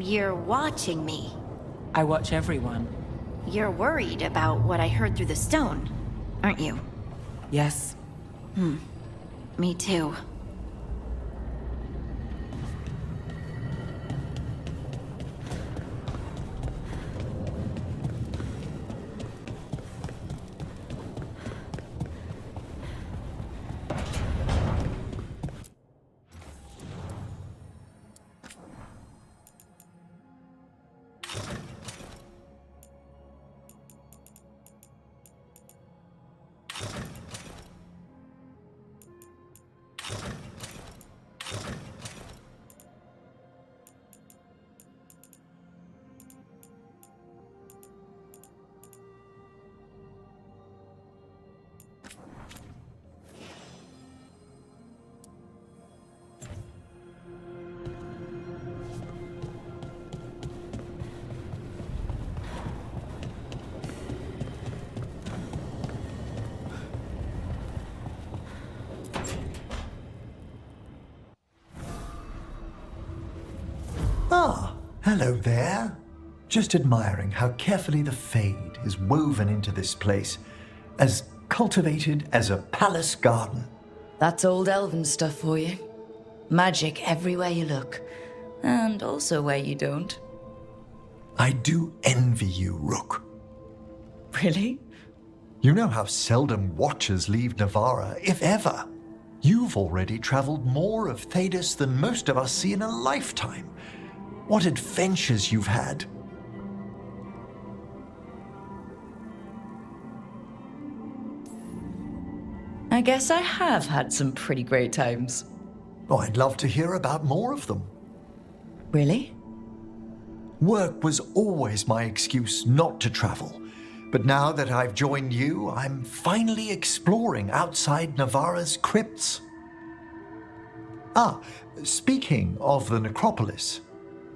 You're watching me. I watch everyone. You're worried about what I heard through the stone, aren't you? Yes. Me too. Ah, hello there. Just admiring how carefully the Fade is woven into this place, as cultivated as a palace garden. That's old elven stuff for you. Magic everywhere you look, and also where you don't. I do envy you, Rook. Really? You know how seldom watchers leave Navarra, if ever. You've already traveled more of Thedas than most of us see in a lifetime. What adventures you've had. I guess I have had some pretty great times. Oh, I'd love to hear about more of them. Really? Work was always my excuse not to travel. But now that I've joined you, I'm finally exploring outside Navarra's crypts. Ah, speaking of the necropolis.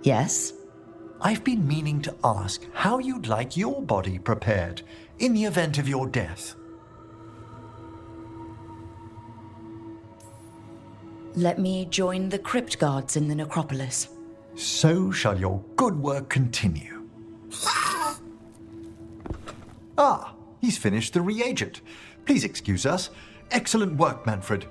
Yes? I've been meaning to ask how you'd like your body prepared in the event of your death. Let me join the crypt guards in the necropolis. So shall your good work continue. Ah, he's finished the reagent. Please excuse us. Excellent work, Manfred.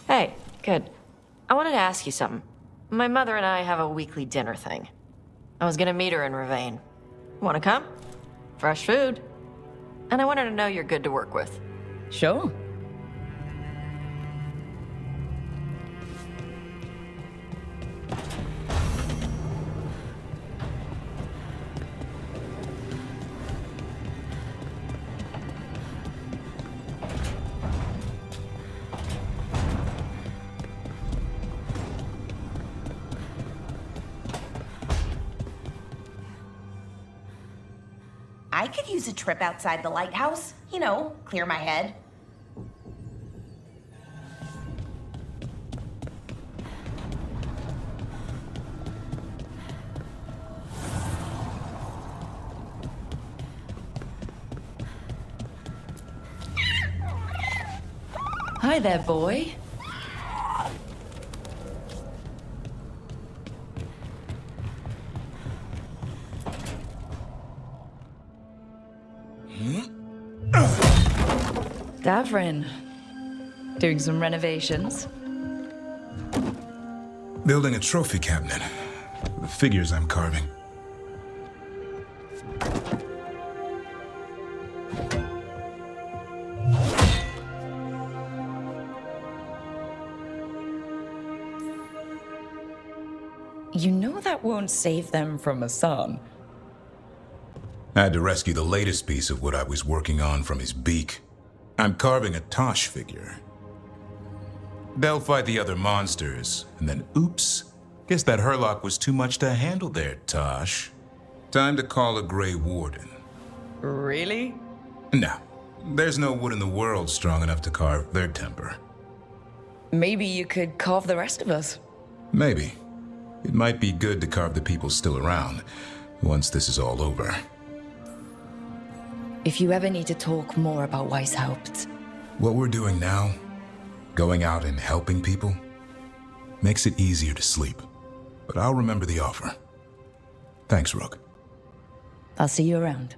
Hey, good. I wanted to ask you something. My mother and I have a weekly dinner thing. I was gonna meet her in Ravane. Wanna come? Fresh food. And I wanted to know you're good to work with. Sure. I could use a trip outside the lighthouse. You know, clear my head. Hi there, boy. Davrin. Doing some renovations? Building a trophy cabinet. The figures I'm carving. You know that won't save them from a son. I had to rescue the latest piece of what I was working on from his beak. I'm carving a Tosh figure. They'll fight the other monsters, and then oops, guess that Herlock was too much to handle there, Tosh. Time to call a Grey Warden. Really? No, there's no wood in the world strong enough to carve their temper. Maybe you could carve the rest of us. Maybe. It might be good to carve the people still around, once this is all over. If you ever need to talk more about Weishaupt, What we're doing now, going out and helping people, makes it easier to sleep. But I'll remember the offer. Thanks, Rook. I'll see you around.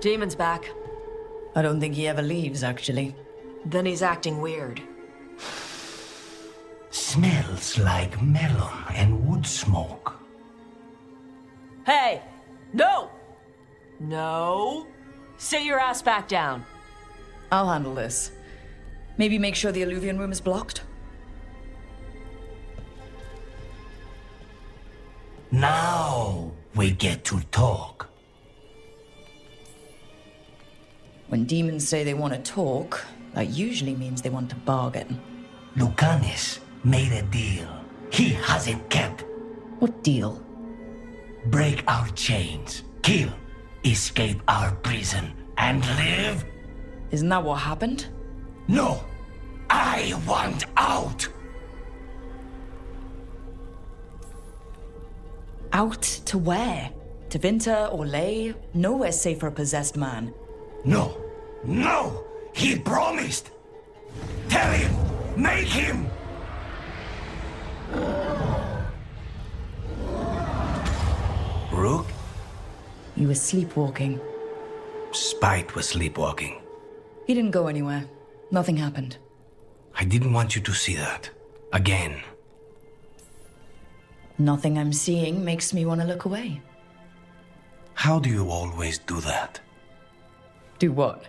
Demon's back. I don't think he ever leaves, actually. Then he's acting weird. Smells like melon and wood smoke. Hey! No! No! Sit your ass back down. I'll handle this. Maybe make sure the Illuvian room is blocked? Now we get to talk. When demons say they want to talk, that usually means they want to bargain. Lucanis made a deal he hasn't kept. What deal? Break our chains, kill, escape our prison, and live? Isn't that what happened? No, I want out. Out to where? To Vinter or Ley? Nowhere's safe for a possessed man. No, no, he promised. Tell him, make him. Rook? You were sleepwalking. Spite was sleepwalking. He didn't go anywhere. Nothing happened. I didn't want you to see that. Again. Nothing I'm seeing makes me want to look away. How do you always do that? Do what?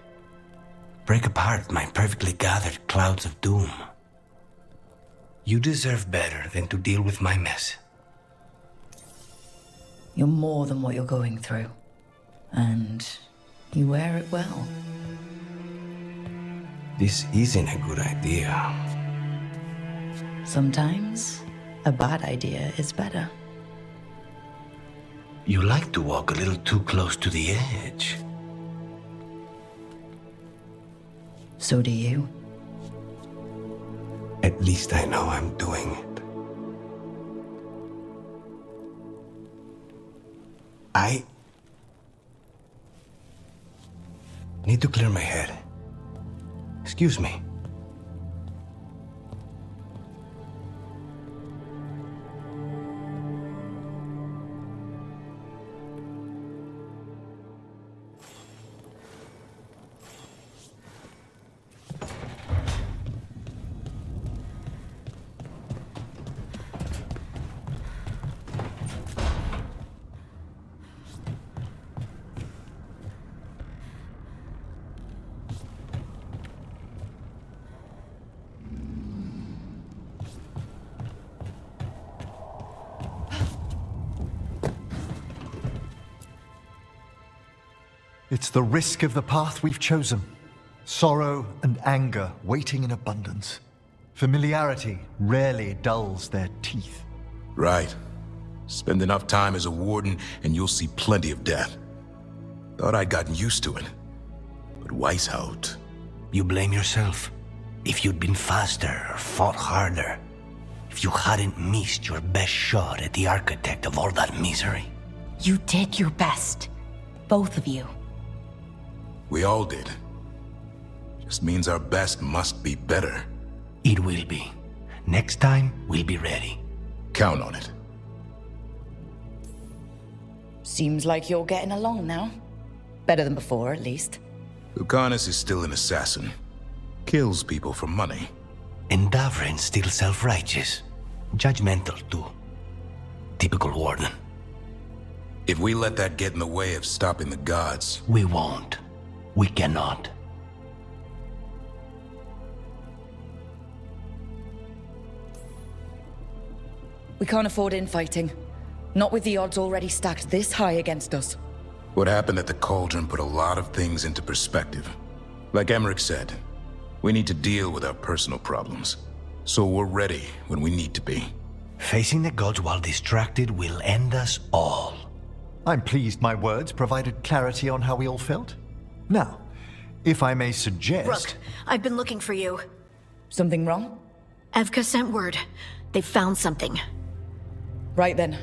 Break apart my perfectly gathered clouds of doom. You deserve better than to deal with my mess. You're more than what you're going through. And you wear it well. This isn't a good idea. Sometimes, a bad idea is better. You like to walk a little too close to the edge. So do you. At least I know I'm doing it. I need to clear my head. Excuse me. It's the risk of the path we've chosen. Sorrow and anger waiting in abundance. Familiarity rarely dulls their teeth. Right. Spend enough time as a warden and you'll see plenty of death. Thought I'd gotten used to it. But Weishaupt. You blame yourself. If you'd been faster or fought harder. If you hadn't missed your best shot at the architect of all that misery. You did your best. Both of you. We all did. Just means our best must be better. It will be. Next time, we'll be ready. Count on it. Seems like you're getting along now. Better than before, at least. Lucanus is still an assassin. Kills people for money. And Davrin's still self-righteous. Judgmental, too. Typical warden. If we let that get in the way of stopping the gods... We won't. We cannot. We can't afford infighting. Not with the odds already stacked this high against us. What happened at the Cauldron put a lot of things into perspective. Like Emmerich said, we need to deal with our personal problems. So we're ready when we need to be. Facing the gods while distracted will end us all. I'm pleased my words provided clarity on how we all felt. Now, if I may suggest... Rook, I've been looking for you. Something wrong? Evka sent word. They found something. Right then.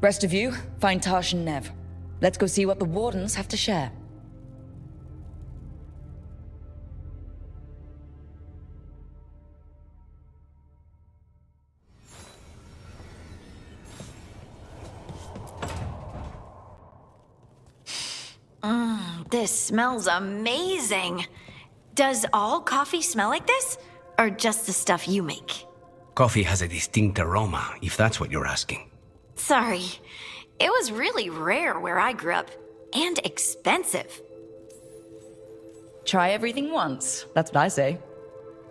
Rest of you, find Tash and Nev. Let's go see what the Wardens have to share. This smells amazing. Does all coffee smell like this? Or just the stuff you make? Coffee has a distinct aroma, if that's what you're asking. Sorry. It was really rare where I grew up. And expensive. Try everything once. That's what I say.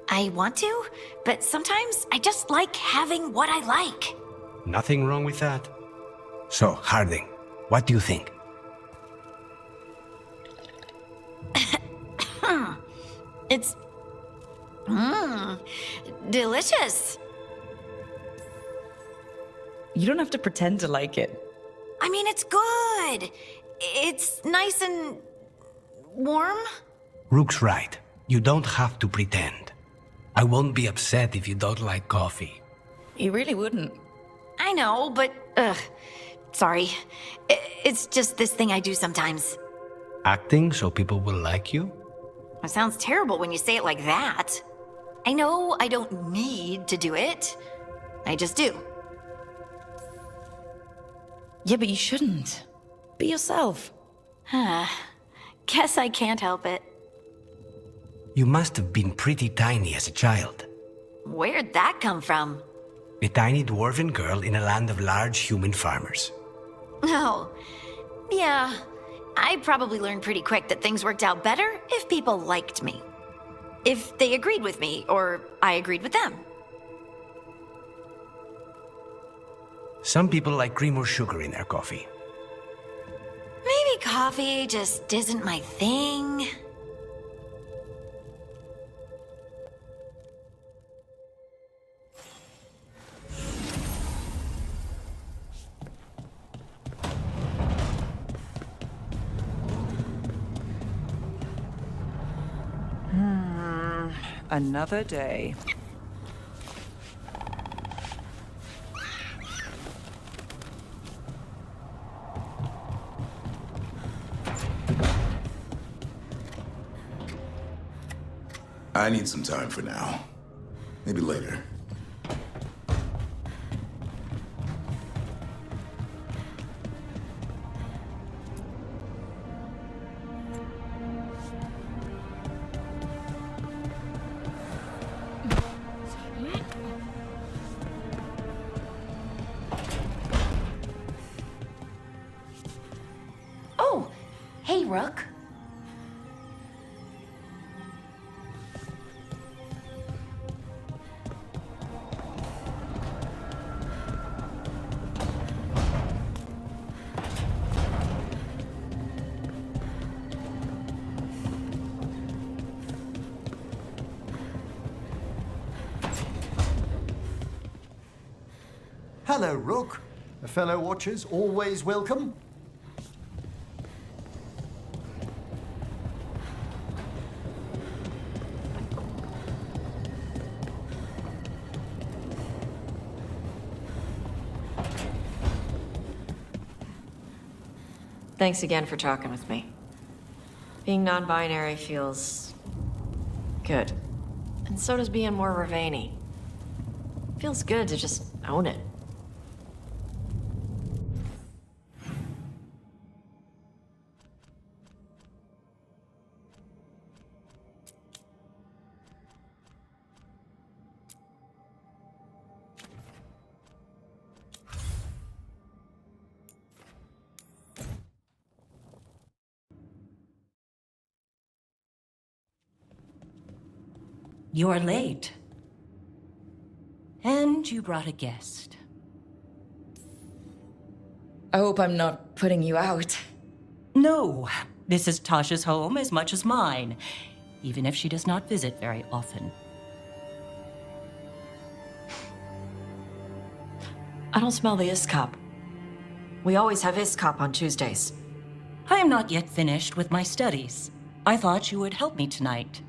I want to, but sometimes I just like having what I like. Nothing wrong with that. So, Harding, what do you think? It's... delicious. You don't have to pretend to like it. I mean, it's good. It's nice and... warm? Rook's right. You don't have to pretend. I won't be upset if you don't like coffee. You really wouldn't. I know, but... sorry. It's just this thing I do sometimes. Acting so people will like you? It sounds terrible when you say it like that. I know I don't need to do it. I just do. Yeah, but you shouldn't. Be yourself. Guess I can't help it. You must have been pretty tiny as a child. Where'd that come from? A tiny dwarven girl in a land of large human farmers. Oh, yeah. I probably learned pretty quick that things worked out better if people liked me. If they agreed with me, or I agreed with them. Some people like cream or sugar in their coffee. Maybe coffee just isn't my thing. Another day. I need some time for now. Maybe later. Oh, hey, Rook. Hello, Rook. Fellow watchers, always welcome. Thanks again for talking with me. Being non-binary feels good. And so does being more Ravani. Feels good to just own it. You're late. And you brought a guest. I hope I'm not putting you out. No, this is Tasha's home as much as mine, even if she does not visit very often. I don't smell the Iskop. We always have Iskop on Tuesdays. I am not yet finished with my studies. I thought you would help me tonight.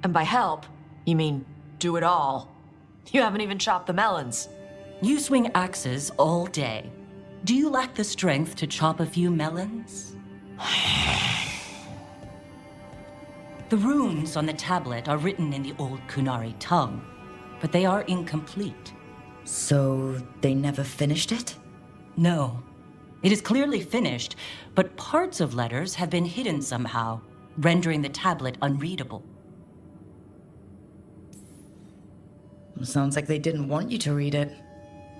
And by help, you mean do it all. You haven't even chopped the melons. You swing axes all day. Do you lack the strength to chop a few melons? The runes on the tablet are written in the old Kunari tongue, but they are incomplete. So they never finished it? No. It is clearly finished, but parts of letters have been hidden somehow, rendering the tablet unreadable. Sounds like they didn't want you to read it.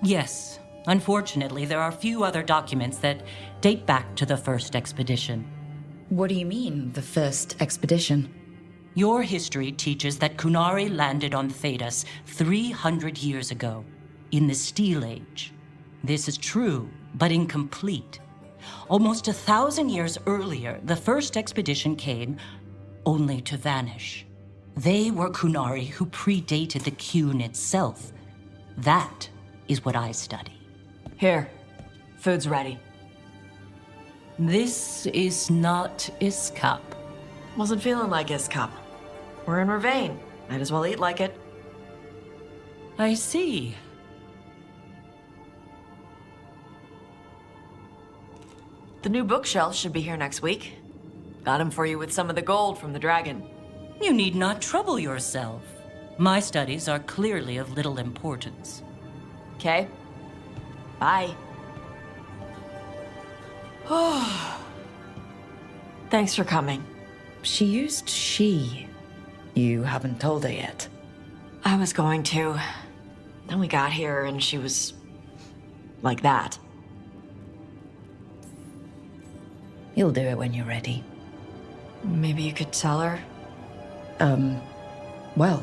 Yes. Unfortunately, there are few other documents that date back to the first expedition. What do you mean, the first expedition? Your history teaches that Kunari landed on Thedas 300 years ago, in the Steel Age. This is true, but incomplete. Almost 1,000 years earlier, the first expedition came, only to vanish. They were Kunari who predated the Qun itself. That is what I study. Here, food's ready. This is not Iskop. Wasn't feeling like Iskop. We're in Ravane. Might as well eat like it. I see. The new bookshelf should be here next week. Got him for you with some of the gold from the dragon. You need not trouble yourself. My studies are clearly of little importance. Okay? Bye. Thanks for coming. She used she. You haven't told her yet. I was going to. Then we got here and she was like that. You'll do it when you're ready. Maybe you could tell her? Well,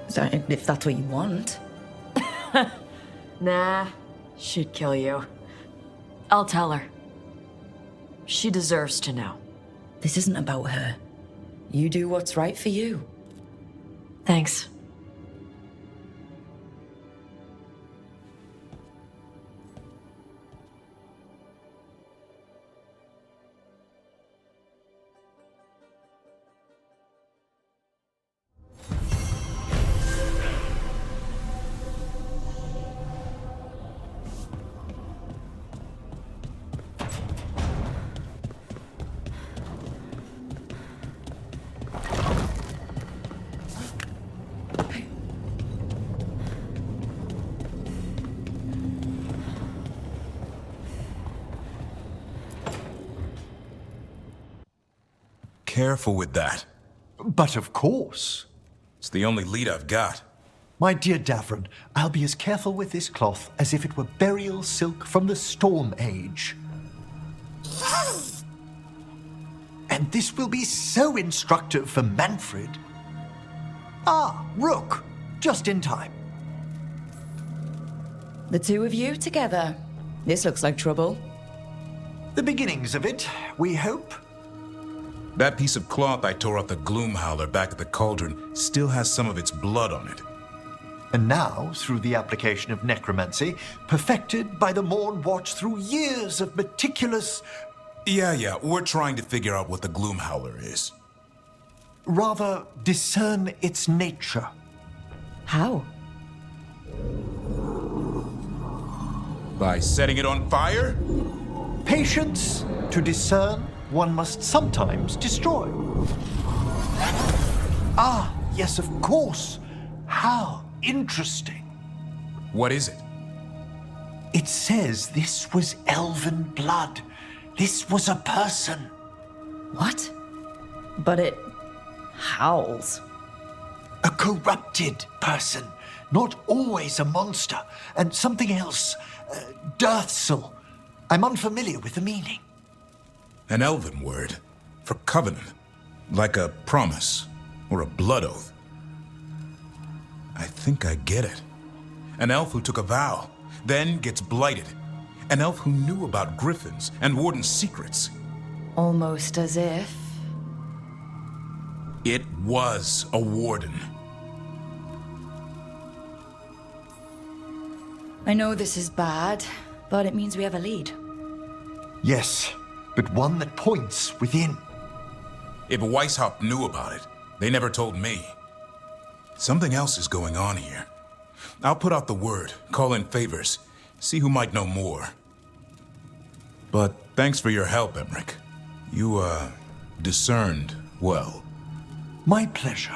if that's what you want. Nah, she'd kill you. I'll tell her. She deserves to know. This isn't about her. You do what's right for you. Thanks. Careful with that. But of course. It's the only lead I've got. My dear Davron, I'll be as careful with this cloth as if it were burial silk from the Storm Age. And this will be so instructive for Manfred. Ah, Rook, just in time. The two of you together. This looks like trouble. The beginnings of it, we hope. That piece of cloth I tore off the gloom howler back at the cauldron still has some of its blood on it. And now, through the application of necromancy, perfected by the Morn Watch through years of meticulous... Yeah, we're trying to figure out what the gloom howler is. Rather, discern its nature. How? By setting it on fire? Patience To discern, one must sometimes destroy. Ah, yes, of course. How interesting. What is it? It says this was elven blood. This was a person. What? But it howls. A corrupted person. Not always a monster. And something else. Deathsel. I'm unfamiliar with the meaning. An elven word for covenant, like a promise or a blood oath. I think I get it. An elf who took a vow, then gets blighted. An elf who knew about griffins and warden's secrets. Almost as if... It was a warden. I know this is bad, but it means we have a lead. Yes, but one that points within. If Weishaupt knew about it, they never told me. Something else is going on here. I'll put out the word, call in favors, see who might know more. But thanks for your help, Emmerich. You, discerned well. My pleasure.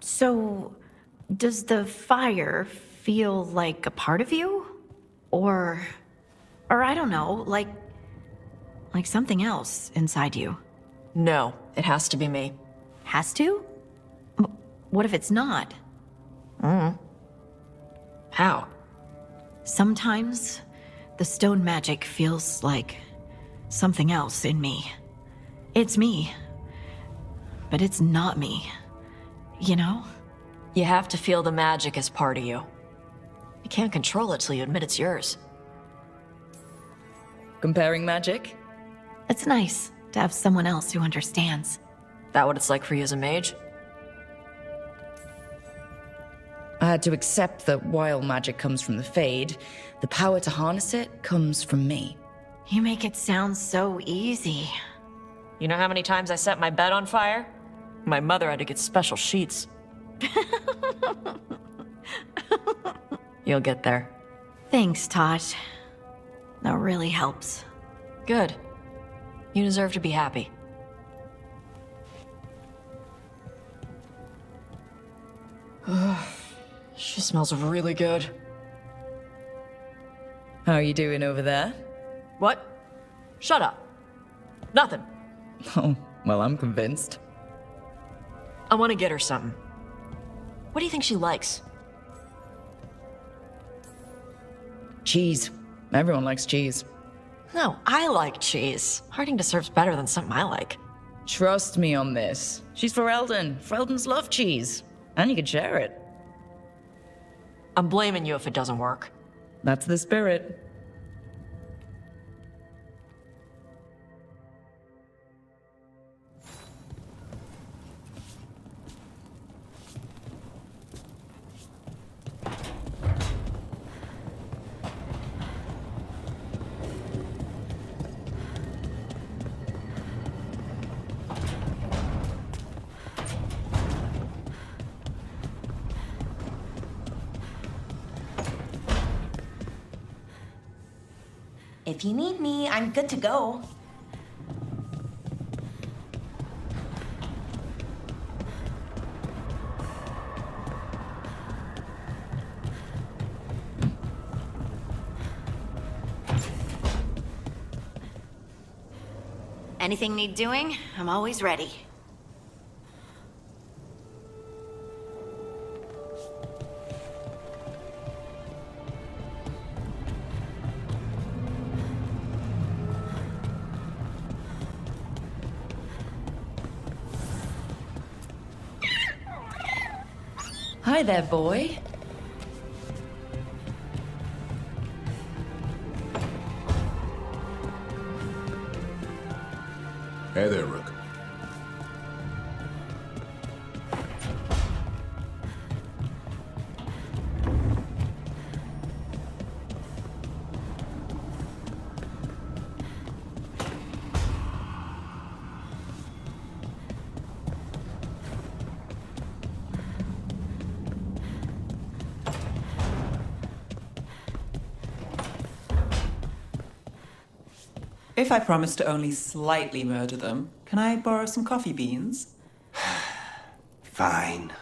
So, does the fire feel like a part of you? Or I don't know, like something else inside you? No, it has to be me. Has to? What if it's not? How? Sometimes the stone magic feels like something else in me. It's me, but it's not me. You know? You have to feel the magic as part of you. You can't control it till you admit it's yours. Comparing magic? It's nice to have someone else who understands. That what it's like for you as a mage? I had to accept that while magic comes from the Fade, the power to harness it comes from me. You make it sound so easy. You know how many times I set my bed on fire? My mother had to get special sheets. You'll get there. Thanks, Tosh. That really helps. Good. You deserve to be happy. She smells really good. How are you doing over there? What? Shut up. Nothing. Oh, well, I'm convinced. I want to get her something. What do you think she likes? Cheese. Everyone likes cheese. No, I like cheese. Harding deserves better than something I like. Trust me on this. She's for Eldon. Freldons love cheese. And you can share it. I'm blaming you if it doesn't work. That's the spirit. If you need me, I'm good to go. Anything need doing? I'm always ready. Hi there, boy. Hey there, Rook. If I promise to only slightly murder them, can I borrow some coffee beans? Fine.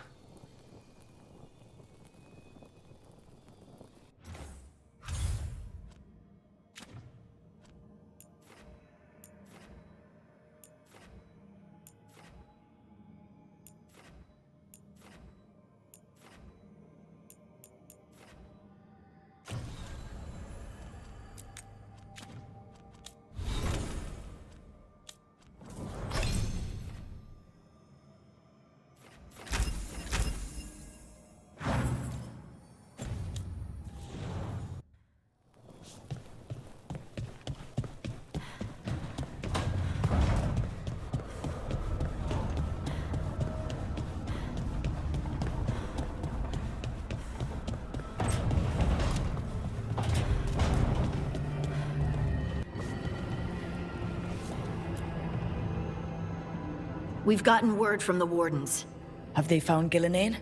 We've gotten word from the wardens. Have they found Gillenane?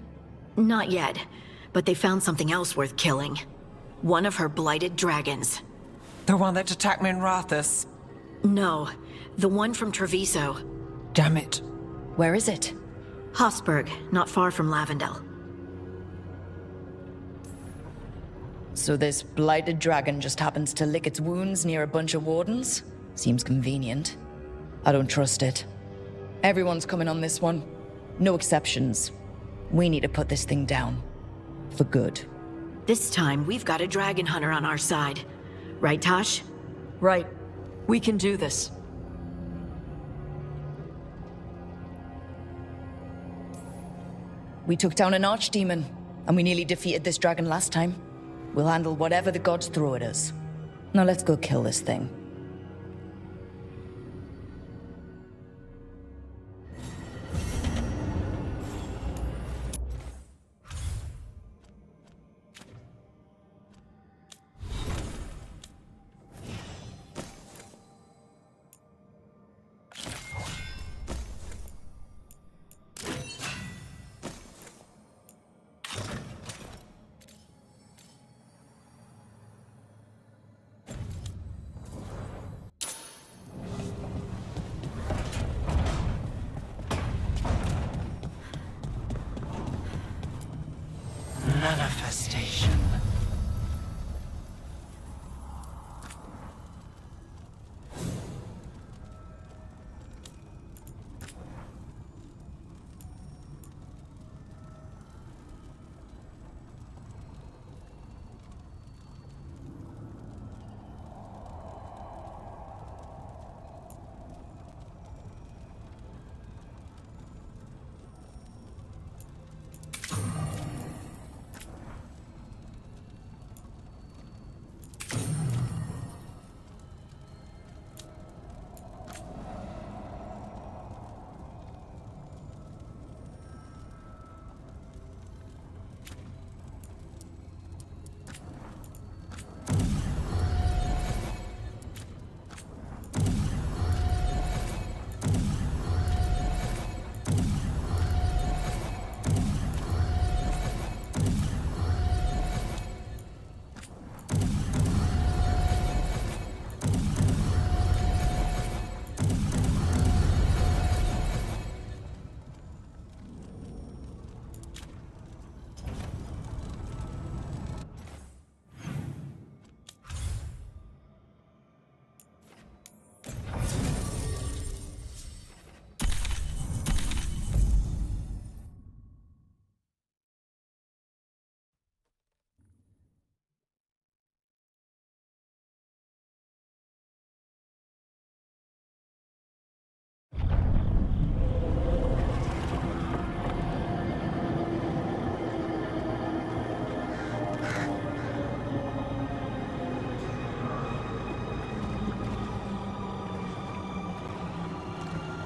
Not yet, but they found something else worth killing. One of her blighted dragons. The one that attacked me in Rathus. No, the one from Treviso. Damn it. Where is it? Hosberg, not far from Lavendel. So this blighted dragon just happens to lick its wounds near a bunch of wardens? Seems convenient. I don't trust it. Everyone's coming on this one. No exceptions. We need to put this thing down. For good. This time, we've got a dragon hunter on our side. Right, Tosh? Right. We can do this. We took down an archdemon, and we nearly defeated this dragon last time. We'll handle whatever the gods throw at us. Now let's go kill this thing. Manifestation.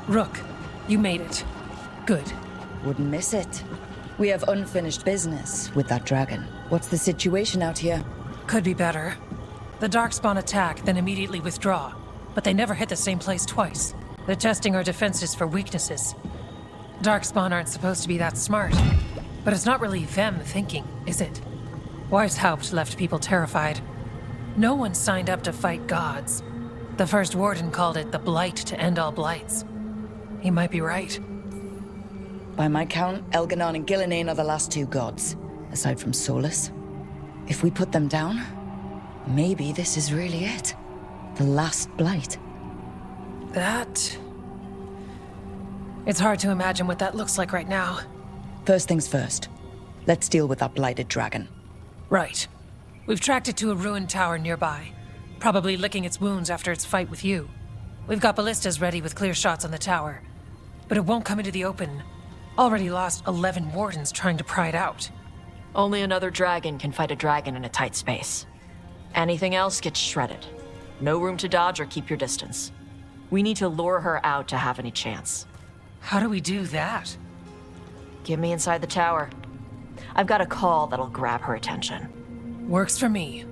Rook, you made it. Good. Wouldn't miss it. We have unfinished business with that dragon. What's the situation out here? Could be better. The Darkspawn attack, then immediately withdraw. But they never hit the same place twice. They're testing our defenses for weaknesses. Darkspawn aren't supposed to be that smart. But it's not really them thinking, is it? Weishaupt left people terrified. No one signed up to fight gods. The first warden called it the blight to end all blights. He might be right. By my count, Elganon and Gillinane are the last two gods, aside from Solus. If we put them down, maybe this is really it. The last blight. That... It's hard to imagine what that looks like right now. First things first. Let's deal with that blighted dragon. Right. We've tracked it to a ruined tower nearby. Probably licking its wounds after its fight with you. We've got ballistas ready with clear shots on the tower. But it won't come into the open. Already lost 11 wardens trying to pry it out. Only another dragon can fight a dragon in a tight space. Anything else gets shredded. No room to dodge or keep your distance. We need to lure her out to have any chance. How do we do that? Get me inside the tower. I've got a call that'll grab her attention. Works for me.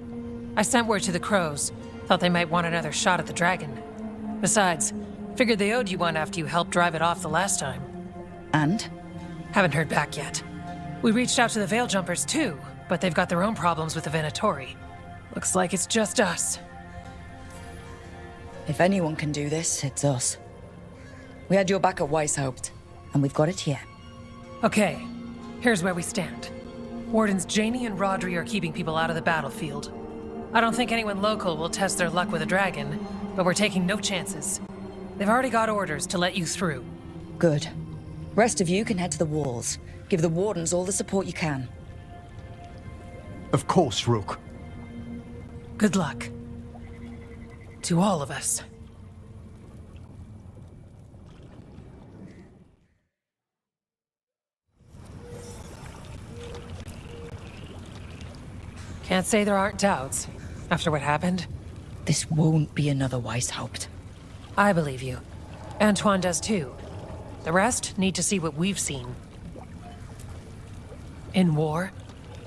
I sent word to the crows. Thought they might want another shot at the dragon. Besides, figured they owed you one after you helped drive it off the last time. And? Haven't heard back yet. We reached out to the Veil Jumpers too, but they've got their own problems with the Venatori. Looks like it's just us. If anyone can do this, it's us. We had your back at Weishaupt, and we've got it here. Okay, here's where we stand. Wardens Janie and Rodri are keeping people out of the battlefield. I don't think anyone local will test their luck with a dragon, but we're taking no chances. They've already got orders to let you through. Good. Rest of you can head to the walls. Give the wardens all the support you can. Of course, Rook. Good luck. To all of us. Can't say there aren't doubts, after what happened. This won't be another Weishaupt. I believe you. Antoine does too. The rest need to see what we've seen. In war,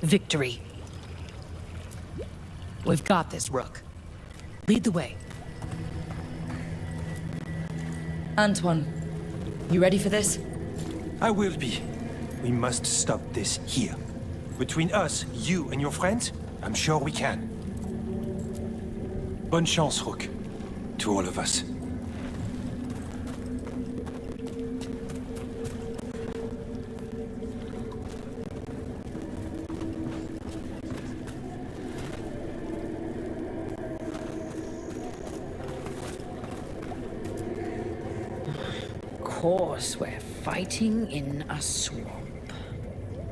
victory. We've got this, Rook. Lead the way. Antoine, you ready for this? I will be. We must stop this here. Between us, you and your friends, I'm sure we can. Bonne chance, Rook. To all of us. Of course, we're fighting in a swamp.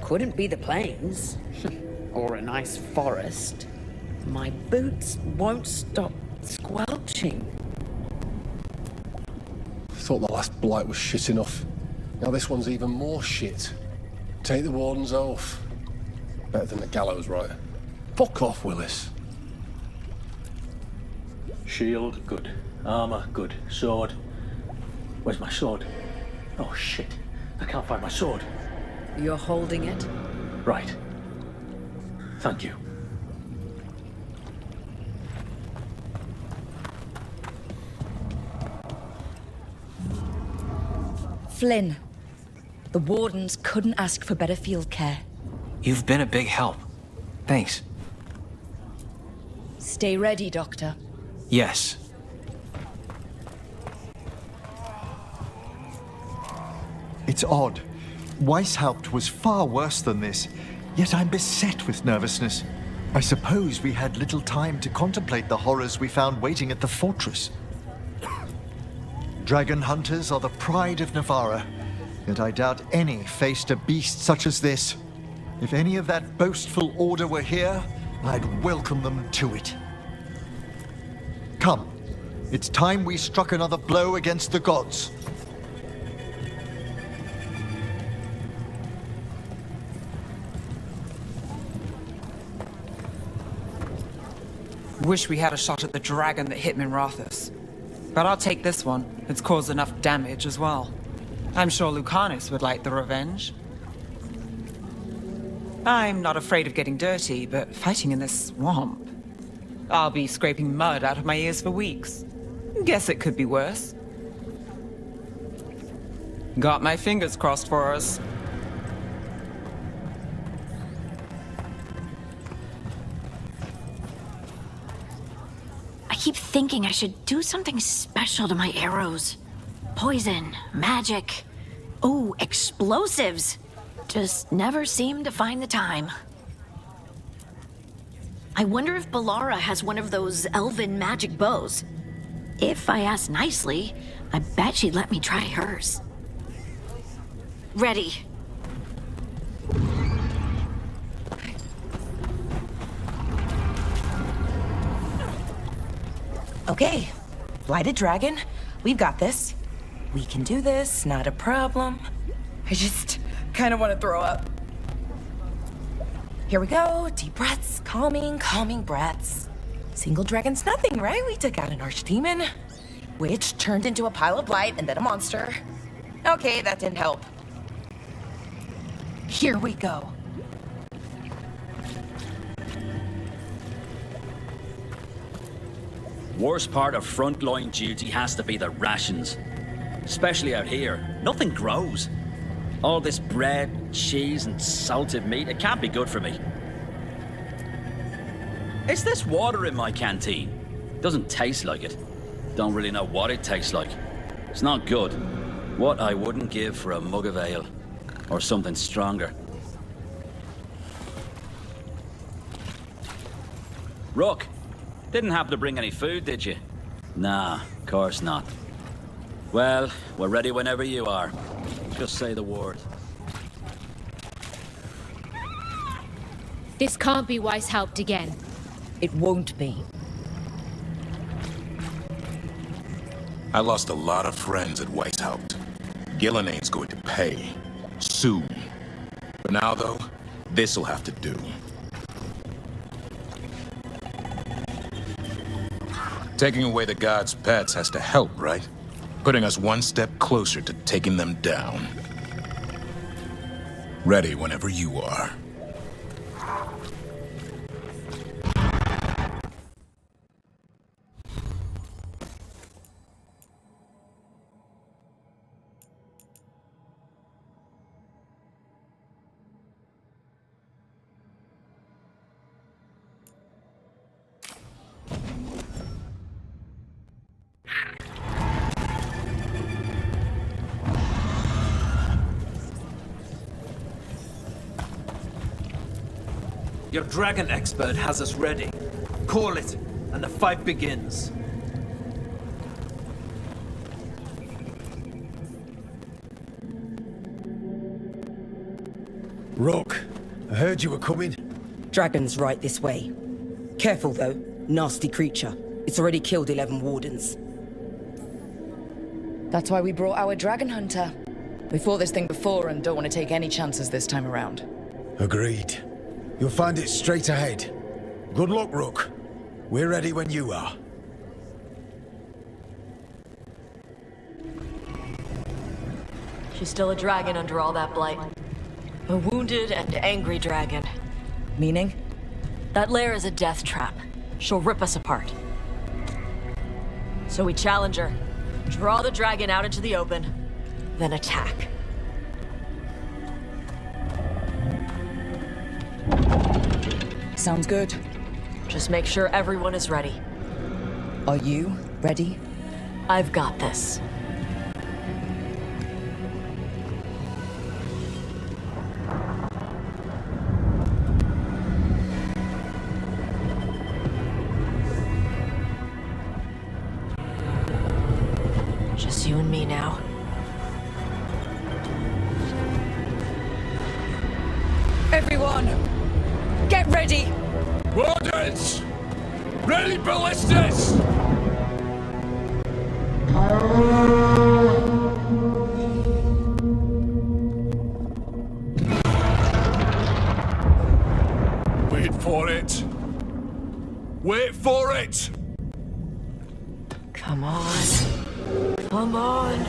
Couldn't be the plains. Or a nice forest. My boots won't stop squelching. Thought the last blight was shit enough. Now this one's even more shit. Take the warden's oath. Better than the gallows, right? Fuck off, Willis. Shield, good. Armor, good. Sword. Where's my sword? Oh shit. I can't find my sword. You're holding it? Right. Thank you. Flynn, the wardens couldn't ask for better field care. You've been a big help. Thanks. Stay ready, Doctor. Yes. It's odd. Weishaupt was far worse than this, yet I'm beset with nervousness. I suppose we had little time to contemplate the horrors we found waiting at the fortress. Dragon hunters are the pride of Navarra, yet I doubt any faced a beast such as this. If any of that boastful order were here, I'd welcome them to it. Come, it's time we struck another blow against the gods. Wish we had a shot at the dragon that hit Minrathus. But I'll take this one. It's caused enough damage as well. I'm sure Lucanus would like the revenge. I'm not afraid of getting dirty, but fighting in this swamp... I'll be scraping mud out of my ears for weeks. Guess it could be worse. Got my fingers crossed for us. I keep thinking I should do something special to my arrows. Poison, magic, oh, explosives. Just never seem to find the time. I wonder if Balara has one of those elven magic bows. If I asked nicely, I bet she'd let me try hers. Ready. Okay, Blighted Dragon, we've got this. We can do this, not a problem. I just kind of want to throw up. Here we go, deep breaths, calming breaths. Single dragon's nothing, right? We took out an archdemon, which turned into a pile of blight and then a monster. Okay, that didn't help. Here we go. Worst part of frontline duty has to be the rations. Especially out here. Nothing grows. All this bread, cheese, and salted meat, it can't be good for me. It's this water in my canteen. Doesn't taste like it. Don't really know what it tastes like. It's not good. What I wouldn't give for a mug of ale. Or something stronger. Rook, didn't happen to bring any food, did you? Nah, of course not. Well, we're ready whenever you are. Just say the word. This can't be Weishaupt again. It won't be. I lost a lot of friends at Weishaupt. Gillinane's going to pay. Soon. For now, though, this'll have to do. Taking away the gods' pets has to help, right? Putting us one step closer to taking them down. Ready whenever you are. Your dragon expert has us ready. Call it, and the fight begins. Rook, I heard you were coming. Dragon's right this way. Careful though, nasty creature. It's already killed 11 wardens. That's why we brought our dragon hunter. We fought this thing before and don't want to take any chances this time around. Agreed. You'll find it straight ahead. Good luck, Rook. We're ready when you are. She's still a dragon under all that blight. A wounded and angry dragon. Meaning? That lair is a death trap. She'll rip us apart. So we challenge her, draw the dragon out into the open, then attack. Sounds good. Just make sure everyone is ready. Are you ready? I've got this. Just you and me now. Everyone! Get ready! Wardens! Ready ballistas! Wait for it! Wait for it! Come on. Come on.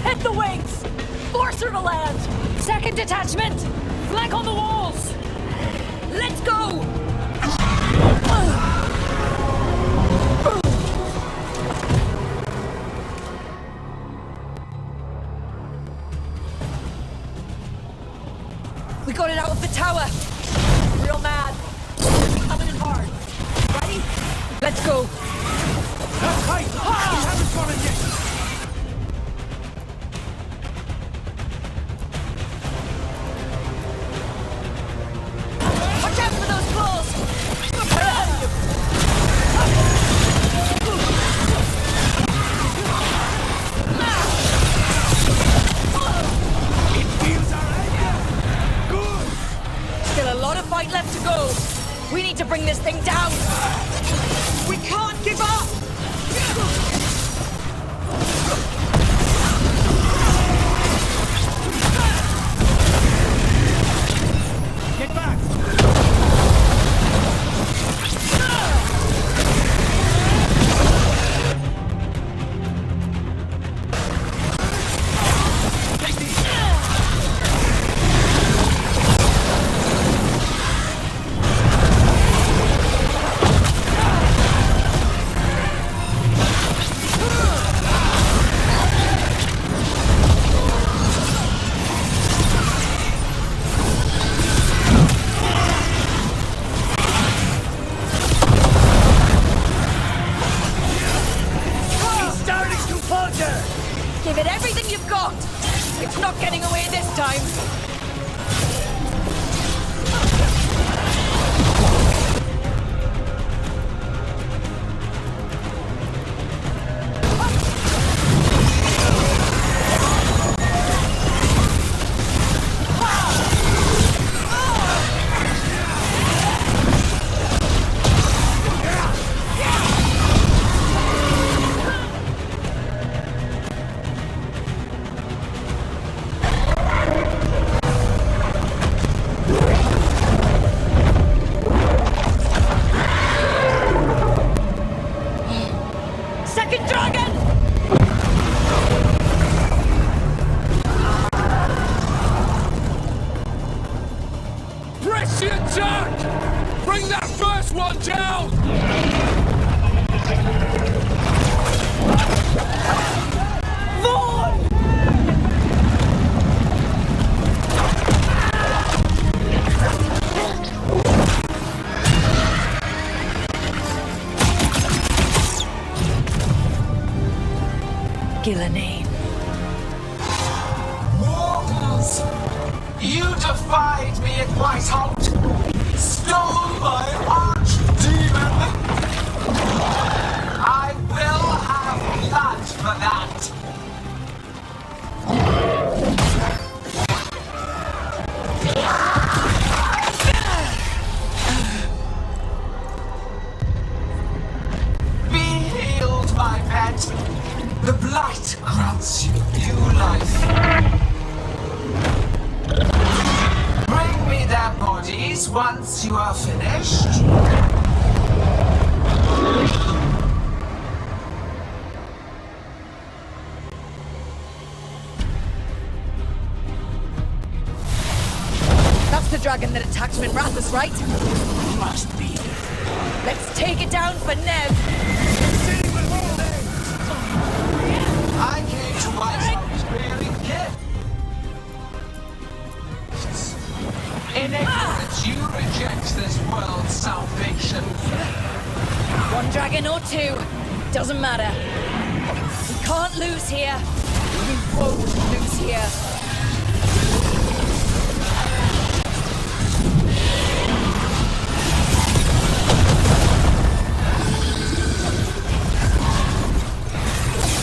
Hit the wings! Force her to land! Second detachment! Flank on the walls! Let's go! We got it out of the tower! Real mad! Coming in hard! Ready? Let's go! That's tight! We haven't got it yet! Watch out for those claws! It feels our anger! Good! Still a lot of fight left to go. We need to bring this thing down. We can't give up! Get back! He's starting to falter! Give it everything you've got. It's not getting away this time. Second dragon! Press the attack! Bring that first one down! Gillenane. Mortals! You defied me at Whiteholt! Stole my archdemon! I will have blood for that! Be healed, my pet! The blight grants you new life. Bring me their bodies once you are finished. That's the dragon that attacked Minrathous, right? Must be. Let's take it down for Nev. I came to Whiteholt bearing gifts. In ignorance, you reject this world's salvation. One dragon or two, doesn't matter. We can't lose here. We won't lose here.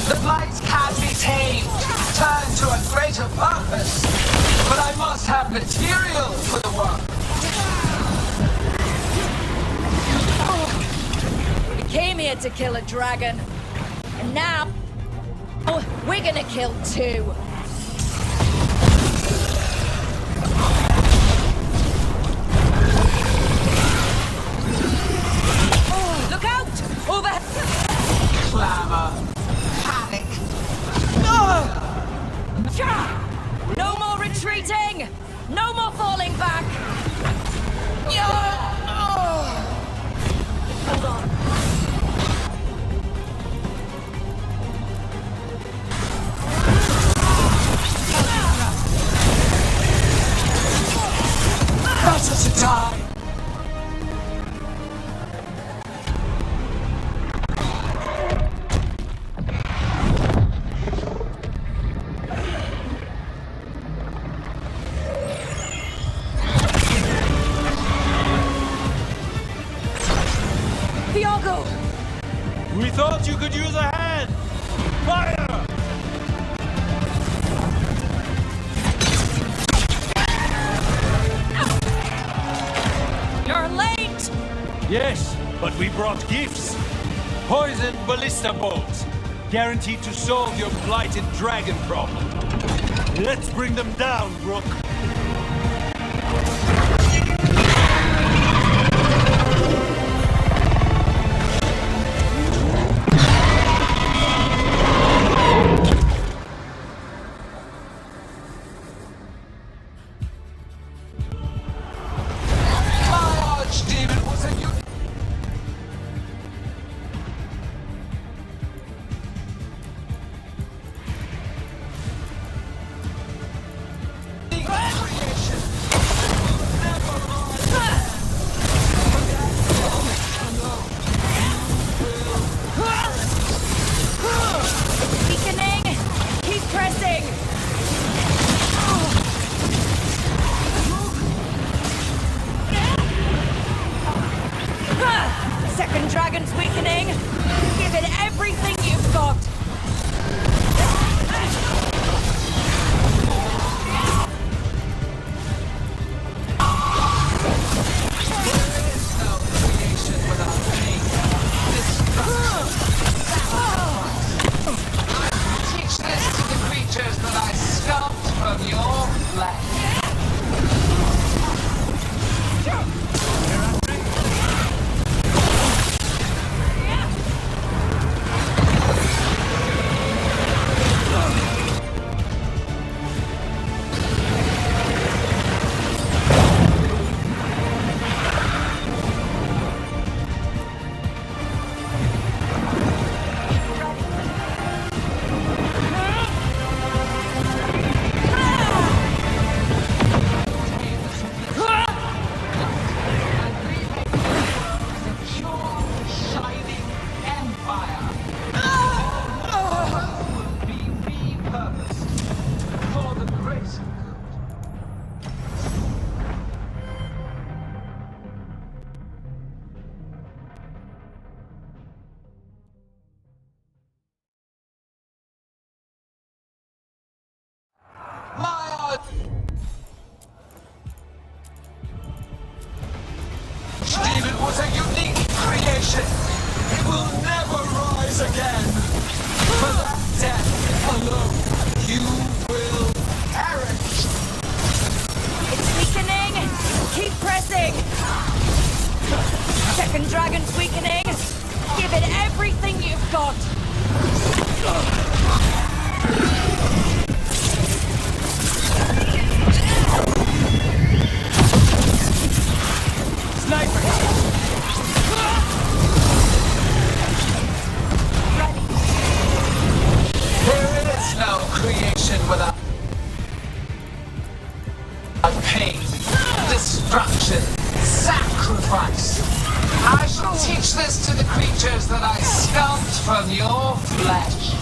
The blight can be tamed, turned to a greater purpose. But I must have material for the work. We came here to kill a dragon. And now, we're gonna kill two. Look out! Over! Clamor. Panic. No more retreating! No more falling back! Yeah! better to die. We thought you could use a hand! Fire! You're late! Yes, but we brought gifts. Poison ballista bolts. Guaranteed to solve your blighted dragon problem. Let's bring them down, Rook. Second dragon's weakening. Give it everything you've got. Teach this to the creatures that I sculpt from your flesh. Steven was a unique creation. It will never rise again. For that death alone, you will perish. It's weakening. Keep pressing. Second dragon's weakening. Give it everything you've got. Sniper! There is no creation without pain, destruction, sacrifice. I shall teach this to the creatures that I sculpt from your flesh.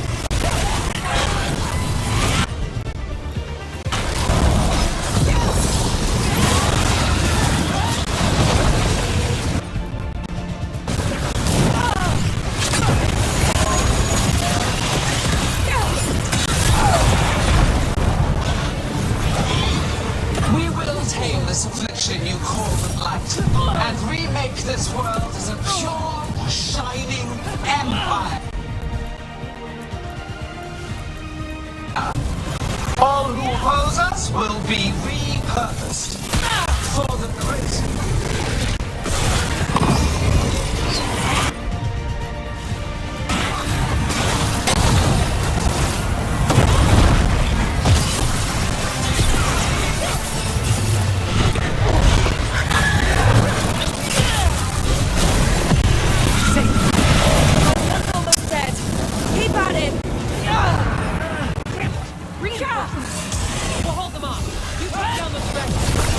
Affliction you call the light, and remake this world as a pure, shining empire. All who oppose us will be repurposed for the greater. We'll hold them off. You put down the threat.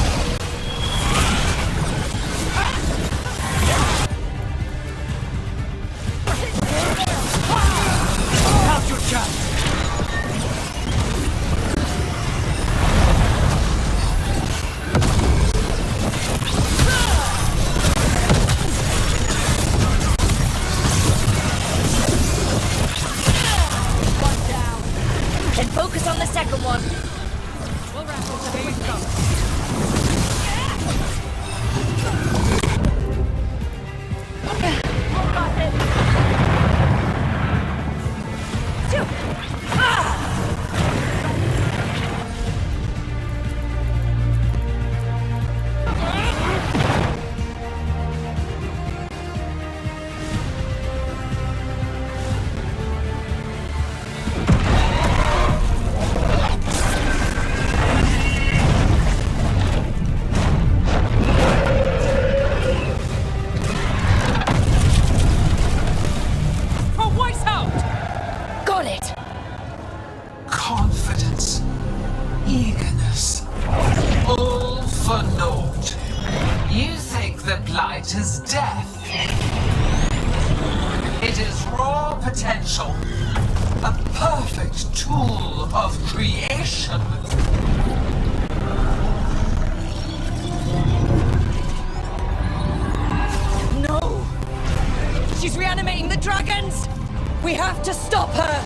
for naught. You think the blight is death. It is raw potential. A perfect tool of creation. No! She's reanimating the dragons! We have to stop her!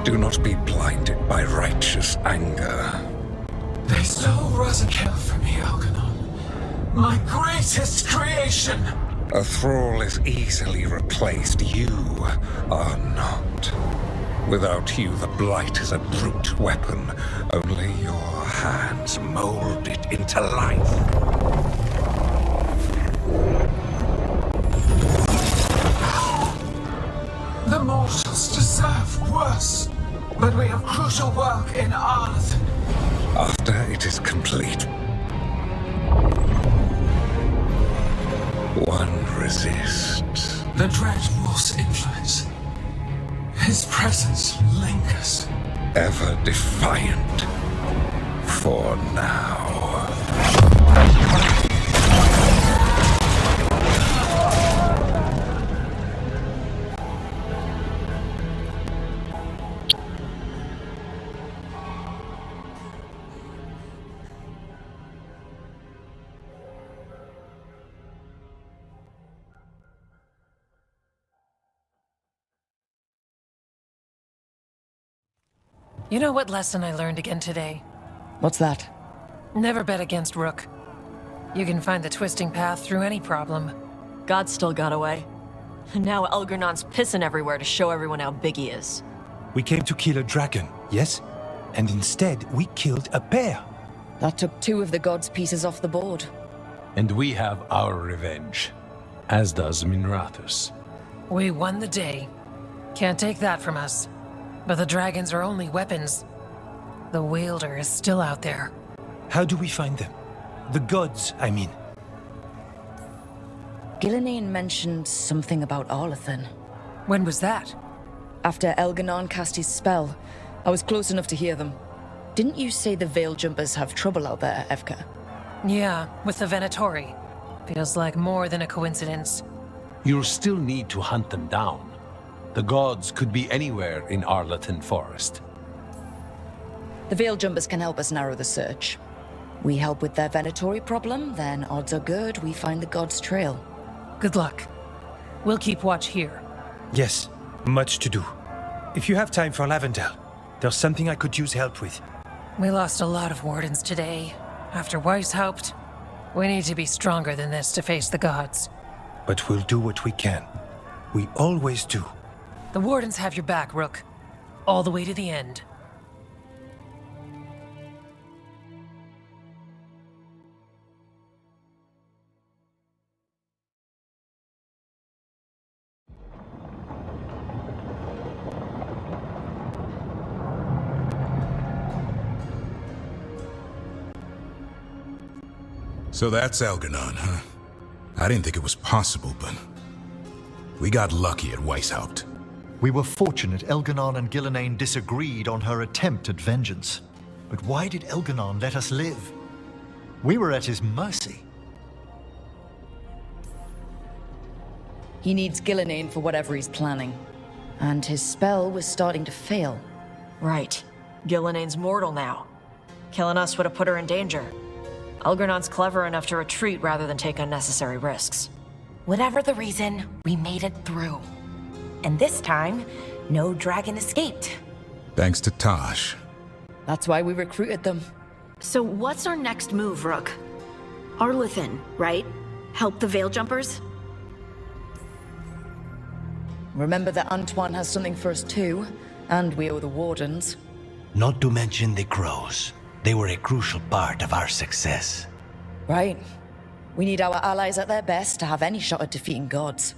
Do not be blinded by righteous anger. They stole Rosakel from me, Elganon. My greatest creation! A thrall is easily replaced. You are not. Without you, the blight is a brute weapon. Only your hands mold it into life. The mortals deserve worse. But we have crucial work in Arlathan. After it is complete, one resists. The Dread Wolf's influence. His presence lingers. Ever defiant. For now. You know what lesson I learned again today? What's that? Never bet against Rook. You can find the twisting path through any problem. God still got away. Now Elgernon's pissing everywhere to show everyone how big he is. We came to kill a dragon, yes? And instead, we killed a bear. That took 2 of the gods' pieces off the board. And we have our revenge, as does Minrathus. We won the day. Can't take that from us. But the dragons are only weapons. The wielder is still out there. How do we find them? The gods, I mean. Gillenane mentioned something about Arlathan. When was that? After Elganon cast his spell. I was close enough to hear them. Didn't you say the Veil Jumpers have trouble out there, Evka? Yeah, with the Venatori. Feels like more than a coincidence. You'll still need to hunt them down. The gods could be anywhere in Arlathan Forest. The Veil Jumpers can help us narrow the search. We help with their Venatori problem, then odds are good we find the gods' trail. Good luck. We'll keep watch here. Yes, much to do. If you have time for Lavendel, there's something I could use help with. We lost a lot of wardens today. After Weishaupt, we need to be stronger than this to face the gods. But we'll do what we can. We always do. The wardens have your back, Rook. All the way to the end. So that's Elganon, huh? I didn't think it was possible, but we got lucky at Weishaupt. We were fortunate Elganon and Gillenane disagreed on her attempt at vengeance. But why did Elganon let us live? We were at his mercy. He needs Gillenane for whatever he's planning. And his spell was starting to fail. Right. Gillenane's mortal now. Killing us would have put her in danger. Elgernon's clever enough to retreat rather than take unnecessary risks. Whatever the reason, we made it through. And this time, no dragon escaped. Thanks to Tosh. That's why we recruited them. So what's our next move, Rook? Arlithin, right? Help the Veil Jumpers? Remember that Antoine has something for us too, and we owe the Wardens. Not to mention the Crows. They were a crucial part of our success. Right. We need our allies at their best to have any shot at defeating gods.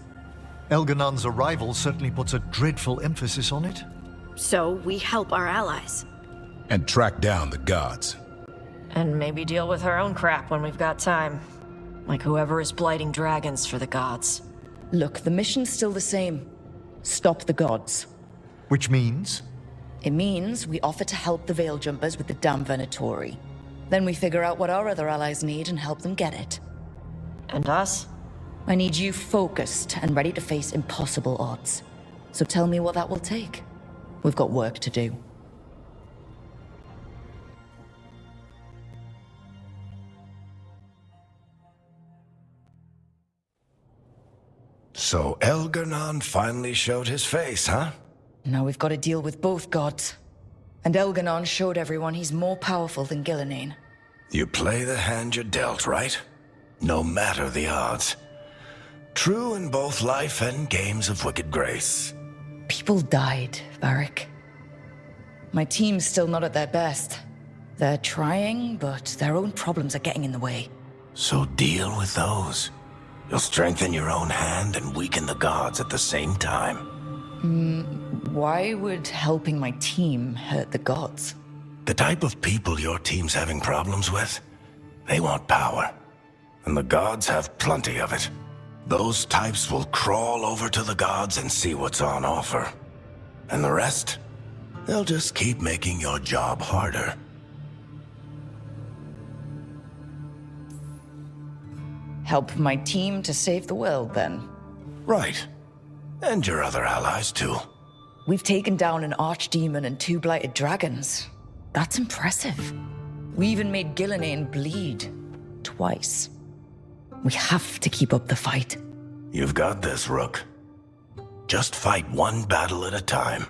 Elganon's arrival certainly puts a dreadful emphasis on it. So we help our allies. And track down the gods. And maybe deal with our own crap when we've got time. Like whoever is blighting dragons for the gods. Look, the mission's still the same. Stop the gods. Which means? It means we offer to help the Veil Jumpers with the damn Venatori. Then we figure out what our other allies need and help them get it. And us? I need you focused and ready to face impossible odds. So tell me what that will take. We've got work to do. So Elganon finally showed his face, huh? Now we've got to deal with both gods. And Elganon showed everyone he's more powerful than Gillenane. You play the hand you're dealt, right? No matter the odds. True in both life and games of wicked grace. People died, Varric. My team's still not at their best. They're trying, but their own problems are getting in the way. So deal with those. You'll strengthen your own hand and weaken the gods at the same time. Why would helping my team hurt the gods? The type of people your team's having problems with, they want power. And the gods have plenty of it. Those types will crawl over to the gods and see what's on offer. And the rest, they'll just keep making your job harder. Help my team to save the world, then? Right. And your other allies, too. We've taken down an archdemon and 2 blighted dragons. That's impressive. We even made Gillenane bleed. Twice. We have to keep up the fight. You've got this, Rook. Just fight one battle at a time.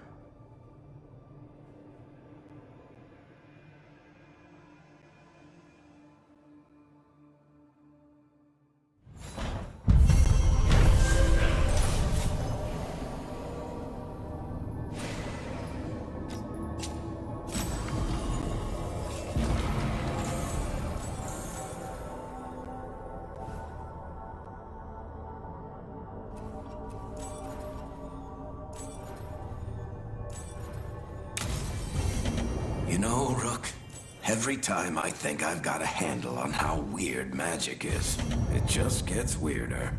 You know, Rook, every time I think I've got a handle on how weird magic is, it just gets weirder.